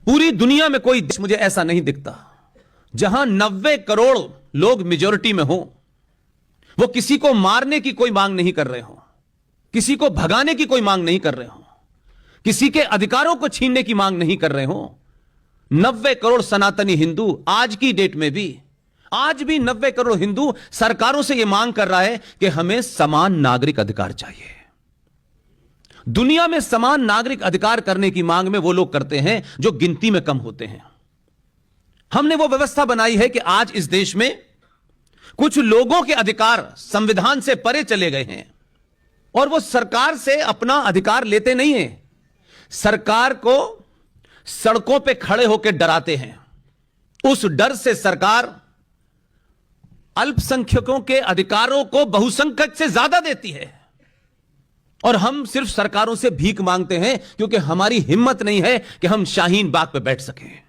पूरी दुनिया में कोई देश मुझे ऐसा नहीं दिखता जहां 90 करोड़ लोग मेजॉरिटी में हो, वो किसी को मारने की कोई मांग नहीं कर रहे हो, किसी को भगाने की कोई मांग नहीं कर रहे हो, किसी के अधिकारों को छीनने की मांग नहीं कर रहे हो। 90 करोड़ सनातनी हिंदू आज की डेट में भी, आज भी 90 करोड़ हिंदू सरकारों से यह मांग कर रहा है कि हमें समान नागरिक अधिकार चाहिए। दुनिया में समान नागरिक अधिकार करने की मांग में वो लोग करते हैं जो गिनती में कम होते हैं। हमने वो व्यवस्था बनाई है कि आज इस देश में कुछ लोगों के अधिकार संविधान से परे चले गए हैं और वो सरकार से अपना अधिकार लेते नहीं हैं, सरकार को सड़कों पे खड़े होकर डराते हैं। उस डर से सरकार अल्पसंख्यकों के अधिकारों को बहुसंख्यक से ज्यादा देती है और हम सिर्फ सरकारों से भीख मांगते हैं क्योंकि हमारी हिम्मत नहीं है कि हम शाहीन बाग पे बैठ सकें।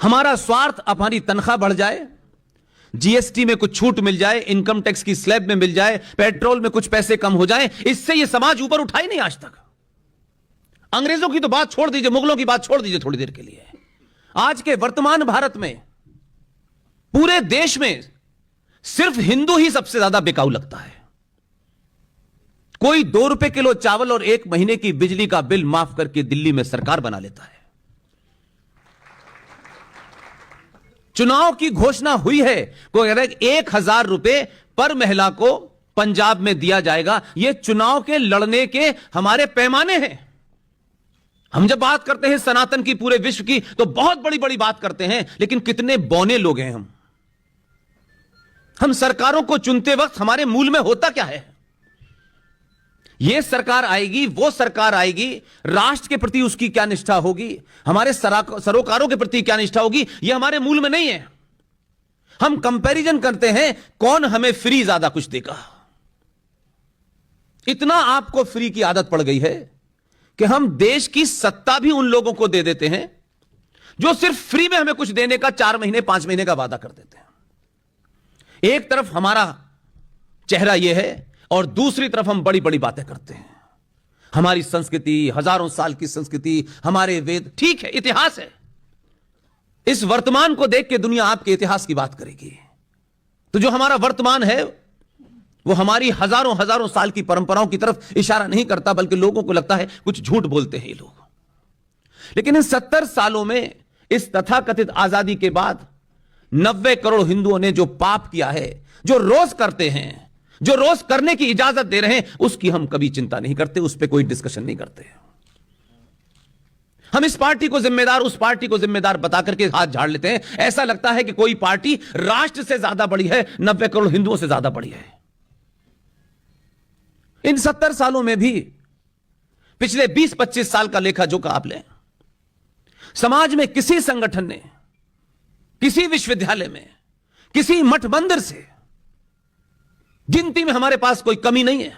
हमारा स्वार्थ हमारी तनख्वाह बढ़ जाए, जीएसटी में कुछ छूट मिल जाए, इनकम टैक्स की स्लैब में मिल जाए, पेट्रोल में कुछ पैसे कम हो जाए, इससे यह समाज ऊपर उठा ही नहीं आज तक। अंग्रेजों की तो बात छोड़ दीजिए, मुगलों की बात छोड़ दीजिए थोड़ी देर के लिए। आज के वर्तमान भारत में पूरे देश में सिर्फ हिंदू ही सबसे ज्यादा बिकाऊ लगता है। कोई 2 रुपए किलो चावल और 1 महीने की बिजली का बिल माफ करके दिल्ली में सरकार बना लेता है। चुनाव की घोषणा हुई है, कोई कह रहा है 1000 रुपए पर महिला को पंजाब में दिया जाएगा। यह चुनाव के लड़ने के हमारे पैमाने हैं। हम जब बात करते हैं सनातन की पूरे विश्व की तो बहुत बड़ी बड़ी बात करते हैं, लेकिन कितने बौने लोग हैं हम सरकारों को चुनते वक्त हमारे मूल में होता क्या है? यह सरकार आएगी, वो सरकार आएगी, राष्ट्र के प्रति उसकी क्या निष्ठा होगी, हमारे सरोकारों के प्रति क्या निष्ठा होगी, यह हमारे मूल में नहीं है। हम कंपैरिजन करते हैं कौन हमें फ्री ज्यादा कुछ देगा। इतना आपको फ्री की आदत पड़ गई है कि हम देश की सत्ता भी उन लोगों को दे देते हैं जो सिर्फ फ्री में हमें कुछ देने का 4 महीने 5 महीने का वादा कर देते हैं। एक तरफ हमारा चेहरा यह है और दूसरी तरफ हम बड़ी बड़ी बातें करते हैं। हमारी संस्कृति, हजारों साल की संस्कृति, हमारे वेद, ठीक है, इतिहास है। इस वर्तमान को देख के दुनिया आपके इतिहास की बात करेगी। तो जो हमारा वर्तमान है वो हमारी हजारों हजारों साल की परंपराओं की तरफ इशारा नहीं करता, बल्कि लोगों को लगता है कुछ झूठ बोलते हैं ये लोग। लेकिन इन 70 सालों में, इस तथाकथित आजादी के बाद 90 करोड़ हिंदुओं ने जो पाप किया है, जो रोज करते हैं, जो रोज करने की इजाजत दे रहे हैं, उसकी हम कभी चिंता नहीं करते, उस पर कोई डिस्कशन नहीं करते। हम इस पार्टी को जिम्मेदार, उस पार्टी को जिम्मेदार बता करके हाथ झाड़ लेते हैं। ऐसा लगता है कि कोई पार्टी राष्ट्र से ज्यादा बड़ी है, 90 करोड़ हिंदुओं से ज्यादा बड़ी है। इन 70 सालों में भी पिछले 20-25 साल का लेखा जोखा आप लें, समाज में किसी संगठन ने, किसी विश्वविद्यालय में, किसी मठ मंदिर से, गिनती में हमारे पास कोई कमी नहीं है,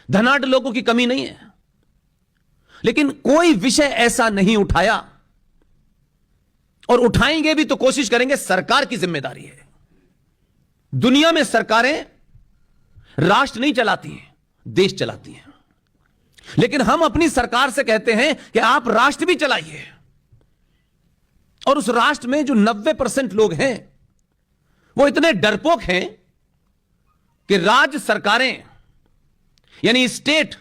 धनाढ्य लोगों की कमी नहीं है, लेकिन कोई विषय ऐसा नहीं उठाया, और उठाएंगे भी तो कोशिश करेंगे सरकार की जिम्मेदारी है। दुनिया में सरकारें राष्ट्र नहीं चलाती हैं, देश चलाती हैं। लेकिन हम अपनी सरकार से कहते हैं कि आप राष्ट्र भी चलाइए, और उस राष्ट्र में जो 90% लोग हैं वो इतने डरपोक हैं कि राज्य सरकारें यानी स्टेट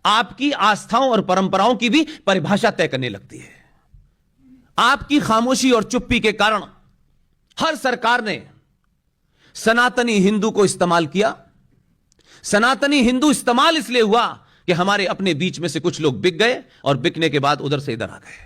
आपकी आस्थाओं और परंपराओं की भी परिभाषा तय करने लगती है। आपकी खामोशी और चुप्पी के कारण हर सरकार ने सनातनी हिंदू को इस्तेमाल किया। सनातनी हिंदू इस्तेमाल इसलिए हुआ कि हमारे अपने बीच में से कुछ लोग बिक गए और बिकने के बाद उधर से इधर आ गए।